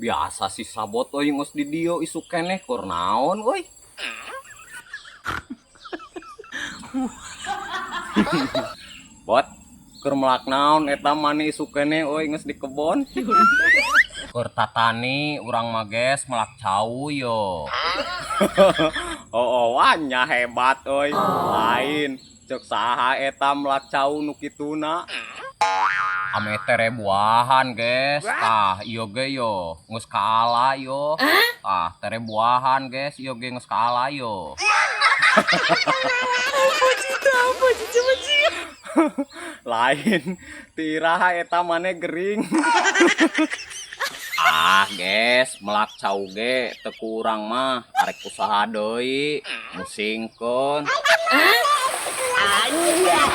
biasa si sabot euy ngos di dieu isu keneh keur naon euy. Bot, keur melak naon eta mani isu keneh euy geus di kebon. Keur tatani urang mah geus melak cau yo. Oh, nya hebat euy. Lain ceuk saha eta melak cau nu kituna. Ame tere buahan guys, tah iyo ge yo geus kaala yo, tah tere buahan guys, iyo ge geus kaala yo. Apa coba sih? Lain, tiraha eta mane gering. Guys, melak cau ge teu ku urang mah arek usaha deui, musingkeun. Anjay.